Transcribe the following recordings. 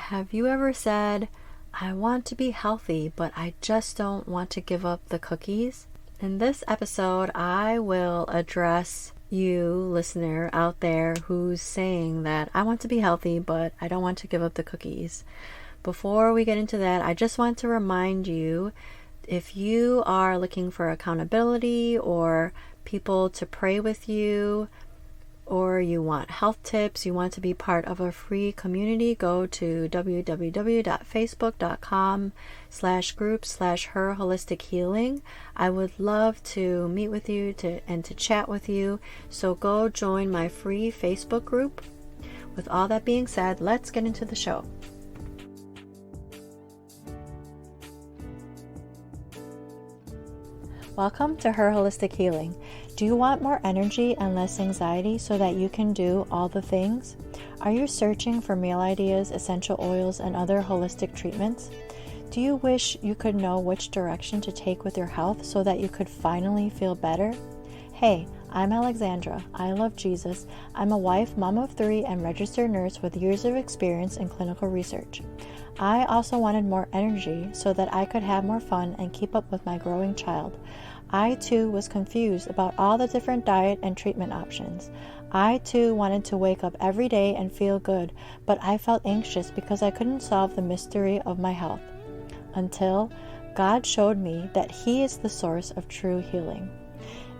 Have you ever said, I want to be healthy, but I just don't want to give up the cookies? In this episode, I will address you, listener out there, who's saying that I want to be healthy, but I don't want to give up the cookies. Before we get into that, I just want to remind you, if you are looking for accountability or people to pray with you, or you want health tips, you want to be part of a free community, go to www.facebook.com/group/her holistic healing. I would love to meet with you and to chat with you. So go join my free Facebook group. With all that being said, let's get into the show. Welcome to Her Holistic Healing. Do you want more energy and less anxiety so that you can do all the things? Are you searching for meal ideas, essential oils, and other holistic treatments? Do you wish you could know which direction to take with your health so that you could finally feel better? Hey, I'm Alexandra. I love Jesus. I'm a wife, mom of 3, and registered nurse with years of experience in clinical research. I also wanted more energy so that I could have more fun and keep up with my growing child. I too was confused about all the different diet and treatment options. I too wanted to wake up every day and feel good, but I felt anxious because I couldn't solve the mystery of my health. Until God showed me that He is the source of true healing.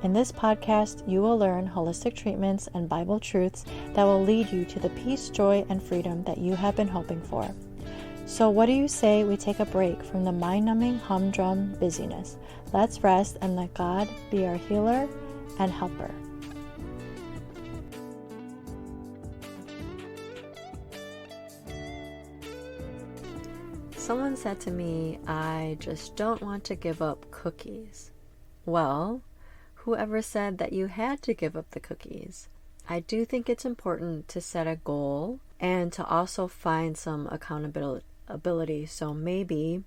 In this podcast, you will learn holistic treatments and Bible truths that will lead you to the peace, joy, and freedom that you have been hoping for. So what do you say we take a break from the mind-numbing humdrum busyness? Let's rest and let God be our healer and helper. Someone said to me, I just don't want to give up cookies. Well, whoever said that you had to give up the cookies? I do think it's important to set a goal and to also find some accountability. So maybe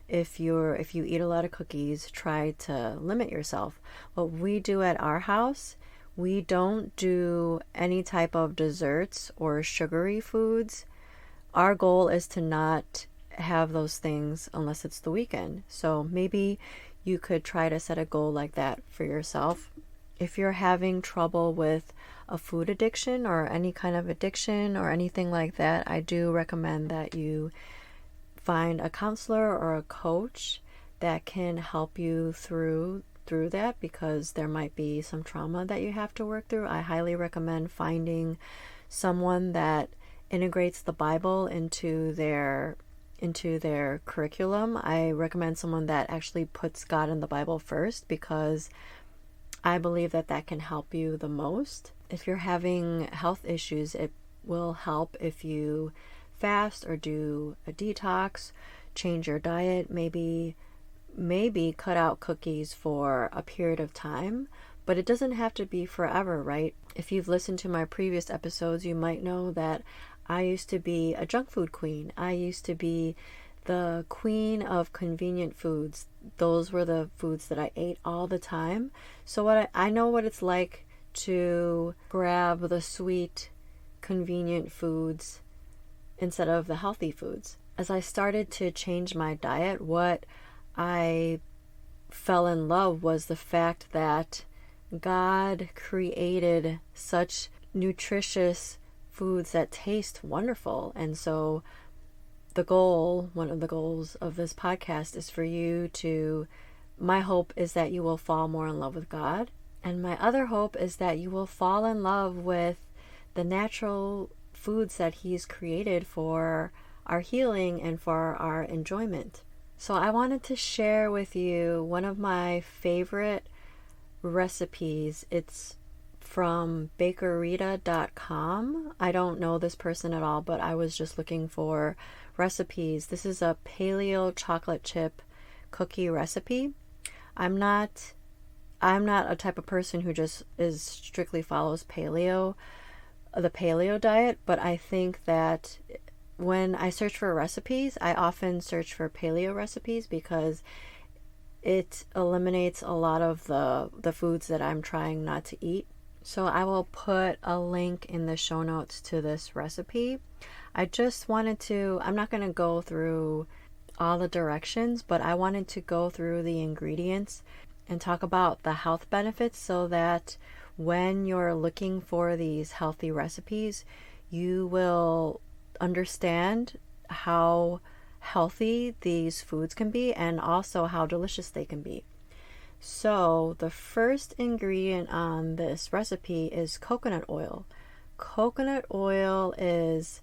if you eat a lot of cookies, try to limit yourself. What we do at our house, we don't do any type of desserts or sugary foods. Our goal is to not have those things unless it's the weekend. So maybe you could try to set a goal like that for yourself. If you're having trouble with a food addiction or any kind of addiction or anything like that, I do recommend that you find a counselor or a coach that can help you through that, because there might be some trauma that you have to work through. I highly recommend finding someone that integrates the Bible into their curriculum. I recommend someone that actually puts God in the Bible first, because I believe that can help you the most. If you're having health issues, it will help if you fast or do a detox, change your diet, maybe cut out cookies for a period of time, but it doesn't have to be forever, right? If you've listened to my previous episodes, you might know that I used to be a junk food queen. I used to be the queen of convenient foods. Those were the foods that I ate all the time. So I know what it's like to grab the sweet, convenient foods instead of the healthy foods. As I started to change my diet, what I fell in love was the fact that God created such nutritious foods that taste wonderful. And so one of the goals of this podcast is for you my hope is that you will fall more in love with God. And my other hope is that you will fall in love with the natural foods that He's created for our healing and for our enjoyment. So I wanted to share with you one of my favorite recipes. It's from bakerita.com. I don't know this person at all, but I was just looking for recipes. This is a paleo chocolate chip cookie recipe. I'm not a type of person who just strictly follows the paleo diet, but I think that when I search for recipes, I often search for paleo recipes because it eliminates a lot of the foods that I'm trying not to eat. So I will put a link in the show notes to this recipe. I just wanted to, I'm not going to go through all the directions, but I wanted to go through the ingredients and talk about the health benefits so that when you're looking for these healthy recipes, you will understand how healthy these foods can be and also how delicious they can be. So the first ingredient on this recipe is coconut oil. Coconut oil is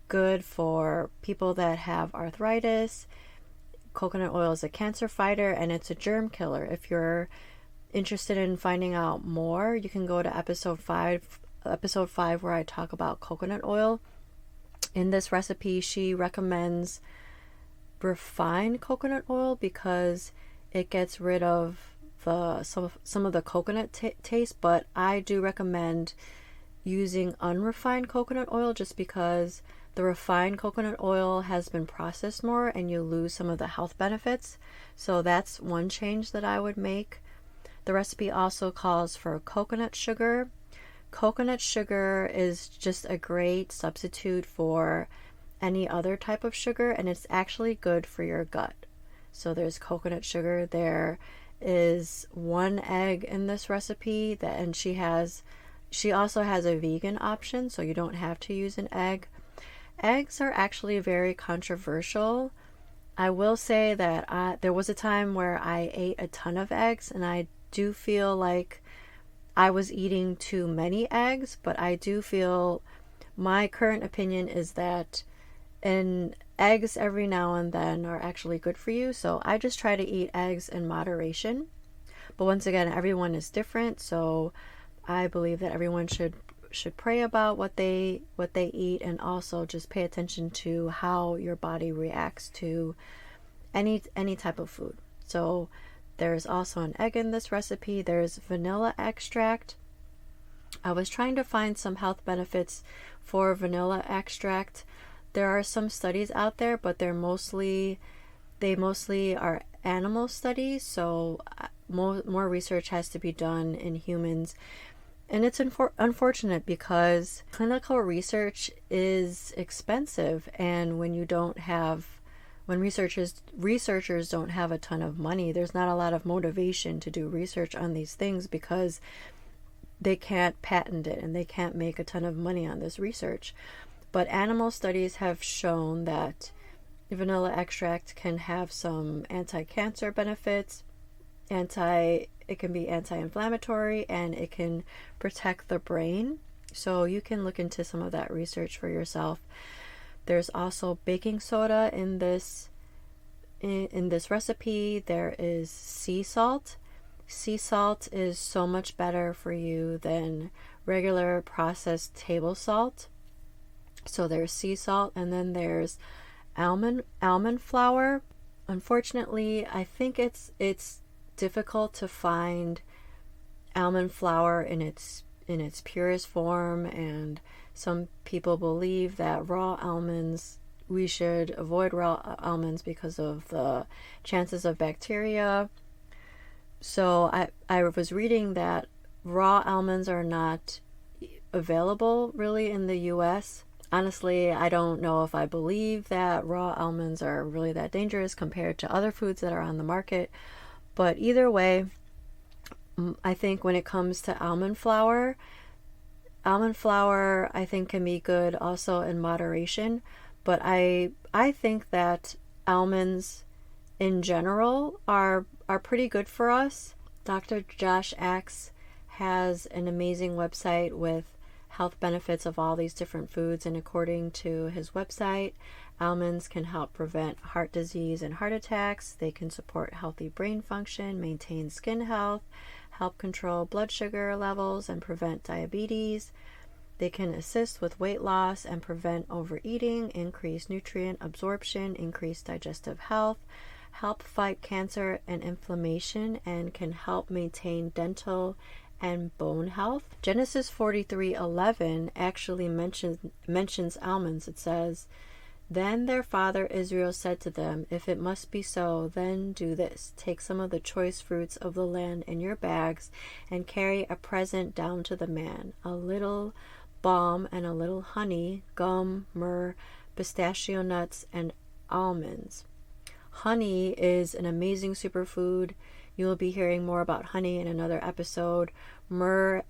good for people that have arthritis. Coconut oil is a cancer fighter and it's a germ killer. If you're interested in finding out more, you can go to episode 5 where I talk about coconut oil. In this recipe, she recommends refined coconut oil because it gets rid of some of the coconut taste, but I do recommend using unrefined coconut oil just because the refined coconut oil has been processed more and you lose some of the health benefits. So that's one change that I would make. The recipe also calls for coconut sugar. Coconut sugar is just a great substitute for any other type of sugar, and it's actually good for your gut. So there's coconut sugar. There is 1 egg in this recipe, and she also has a vegan option, so you don't have to use an egg. Eggs are actually very controversial. I will say that there was a time where I ate a ton of eggs, and I do feel like I was eating too many eggs, but I do feel my current opinion is that eggs every now and then are actually good for you. So I just try to eat eggs in moderation. But once again, everyone is different, so I believe that everyone should pray about what they eat, and also just pay attention to how your body reacts to any type of food. So there's also an egg in this recipe. There's vanilla extract. I was trying to find some health benefits for vanilla extract. There are some studies out there, but they mostly are animal studies, so more research has to be done in humans. And it's unfortunate because clinical research is expensive, and when researchers don't have a ton of money, there's not a lot of motivation to do research on these things because they can't patent it and they can't make a ton of money on this research. But animal studies have shown that vanilla extract can have some anti-cancer benefits. It can be anti-inflammatory, and it can protect the brain. So you can look into some of that research for yourself. There's also baking soda in this recipe. There is sea salt. Sea salt is so much better for you than regular processed table salt. So there's sea salt, and then there's almond flour. Unfortunately, I think it's difficult to find almond flour in its purest form, and some people believe that we should avoid raw almonds because of the chances of bacteria. So I was reading that raw almonds are not available really in the US. Honestly, I don't know if I believe that raw almonds are really that dangerous compared to other foods that are on the market. But either way, I think when it comes to almond flour I think can be good also in moderation. But I think that almonds in general are pretty good for us. Dr. Josh Axe has an amazing website with health benefits of all these different foods, and according to his website, almonds can help prevent heart disease and heart attacks. They can support healthy brain function, maintain skin health, help control blood sugar levels, and prevent diabetes. They can assist with weight loss and prevent overeating, increase nutrient absorption, increase digestive health, help fight cancer and inflammation, and can help maintain dental and bone health. Genesis 43:11 actually mentions almonds. It says, "Then their father Israel said to them, if it must be so, then do this. Take some of the choice fruits of the land in your bags and carry a present down to the man, a little balm and a little honey, gum, myrrh, pistachio nuts, and almonds. Honey is an amazing superfood. You will be hearing more about honey in another episode. Myrrh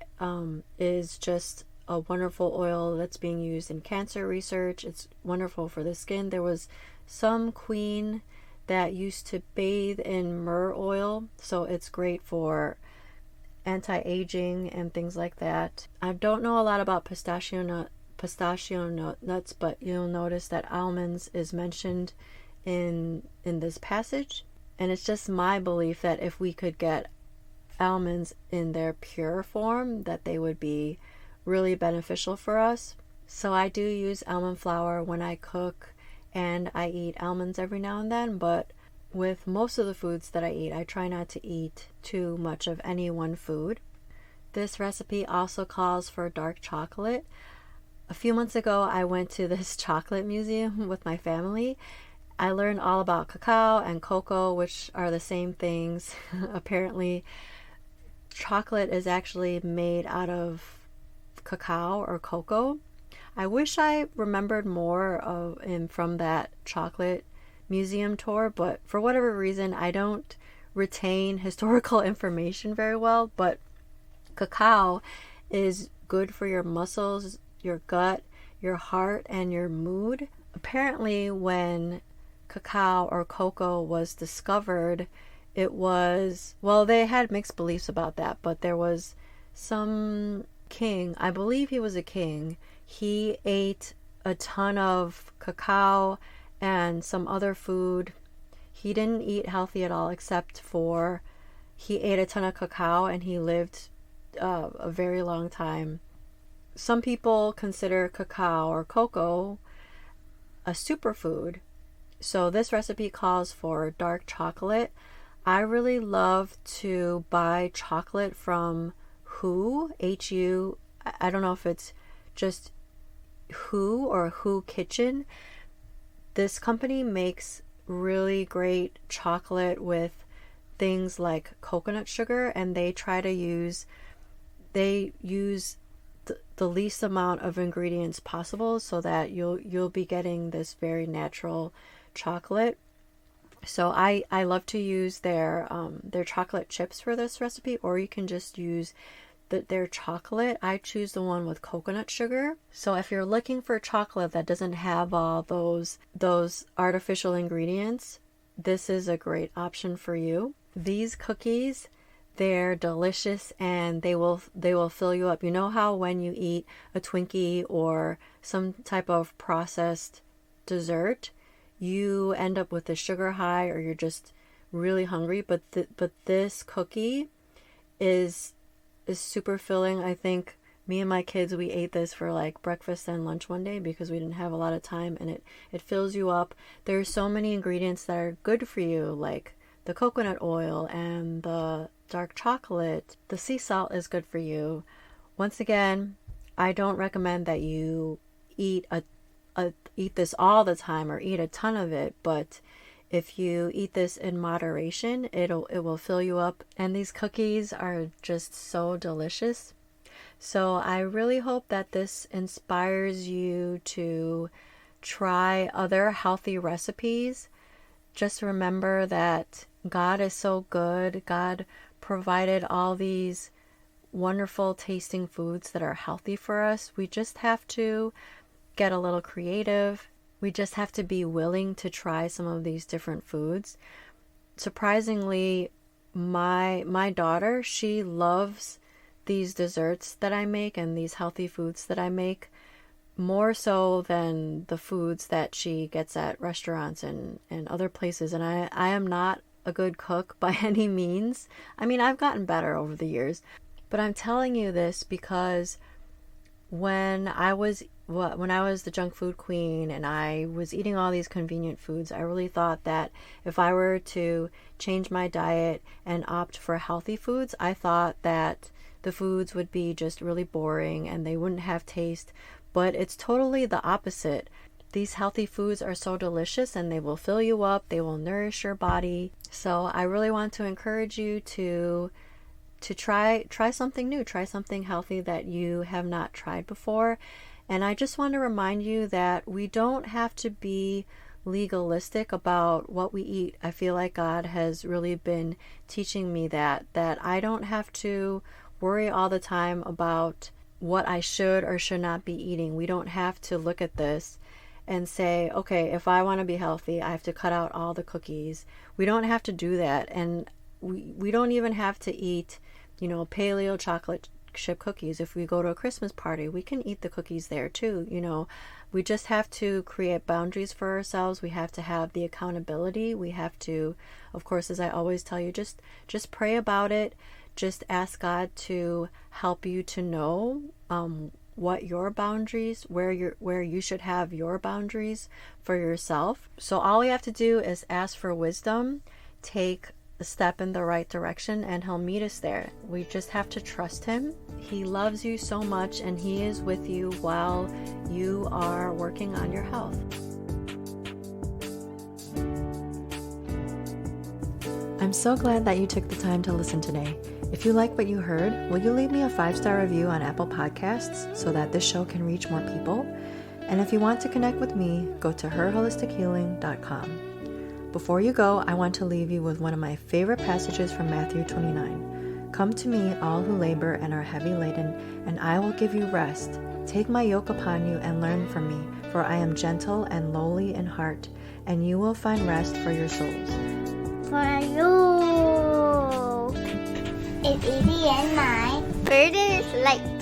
is just a wonderful oil that's being used in cancer research. It's wonderful for the skin. There was some queen that used to bathe in myrrh oil, so it's great for anti-aging and things like that. I don't know a lot about pistachio nuts, but you'll notice that almonds is mentioned in this passage, and it's just my belief that if we could get almonds in their pure form, that they would be really beneficial for us. So I do use almond flour when I cook, and I eat almonds every now and then, but with most of the foods that I eat, I try not to eat too much of any one food. This recipe also calls for dark chocolate. A few months ago, I went to this chocolate museum with my family. I learned all about cacao and cocoa, which are the same things. Apparently, chocolate is actually made out of cacao or cocoa. I wish I remembered more from that chocolate museum tour, but for whatever reason, I don't retain historical information very well. But cacao is good for your muscles, your gut, your heart, and your mood. Apparently, when cacao or cocoa was discovered, it was, well, they had mixed beliefs about that, but there was some king, I believe he was a king, he ate a ton of cacao and some other food. He didn't eat healthy at all, except for he ate a ton of cacao and he lived a very long time. Some people consider cacao or cocoa a superfood. So this recipe calls for dark chocolate. I really love to buy chocolate from Who, H-U. I don't know if it's just Who or Who Kitchen. This company makes really great chocolate with things like coconut sugar, and they use the least amount of ingredients possible so that you'll be getting this very natural chocolate. So I love to use their chocolate chips for this recipe, or you can just use their chocolate. I choose the one with coconut sugar. So if you're looking for chocolate that doesn't have all those artificial ingredients, this is a great option for you. These cookies, they're delicious and they will fill you up. You know how when you eat a Twinkie or some type of processed dessert, you end up with a sugar high or you're just really hungry, but this cookie is super filling. I think me and my kids, we ate this for like breakfast and lunch one day because we didn't have a lot of time, and it fills you up. There's so many ingredients that are good for you, like the coconut oil and the dark chocolate. The sea salt is good for you. Once again, I don't recommend that you eat this all the time or eat a ton of it, but if you eat this in moderation, it will fill you up. And these cookies are just so delicious. So I really hope that this inspires you to try other healthy recipes. Just remember that God is so good. God provided all these wonderful tasting foods that are healthy for us. We just have to get a little creative. We just have to be willing to try some of these different foods. Surprisingly, my daughter, she loves these desserts that I make and these healthy foods that I make more so than the foods that she gets at restaurants and other places. And I am not a good cook by any means. I mean, I've gotten better over the years, but I'm telling you this because when I was the junk food queen and I was eating all these convenient foods, I really thought that if I were to change my diet and opt for healthy foods, I thought that the foods would be just really boring and they wouldn't have taste. But it's totally the opposite. These healthy foods are so delicious and they will fill you up, they will nourish your body. So I really want to encourage you to try something new, try something healthy that you have not tried before. And I just want to remind you that we don't have to be legalistic about what we eat. I feel like God has really been teaching me that I don't have to worry all the time about what I should or should not be eating. We don't have to look at this and say, okay, if I want to be healthy, I have to cut out all the cookies. We don't have to do that. And we don't even have to eat, paleo chocolate chip cookies. If we go to a Christmas party, we can eat the cookies there too. We just have to create boundaries for ourselves. We have to have the accountability. We have to, of course, as I always tell you, just pray about it. Just ask God to help you to know what your boundaries, where you should have your boundaries for yourself. So all we have to do is ask for wisdom, take a step in the right direction, and He'll meet us there. We just have to trust Him. He loves you so much, and He is with you while you are working on your health. I'm so glad that you took the time to listen today. If you like what you heard, will you leave me a 5-star review on Apple Podcasts so that this show can reach more people? And if you want to connect with me, go to herholistichealing.com. Before you go, I want to leave you with one of my favorite passages from Matthew 29. Come to me, all who labor and are heavy laden, and I will give you rest. Take my yoke upon you and learn from me, for I am gentle and lowly in heart, and you will find rest for your souls. For you, it's easy and my burden is light.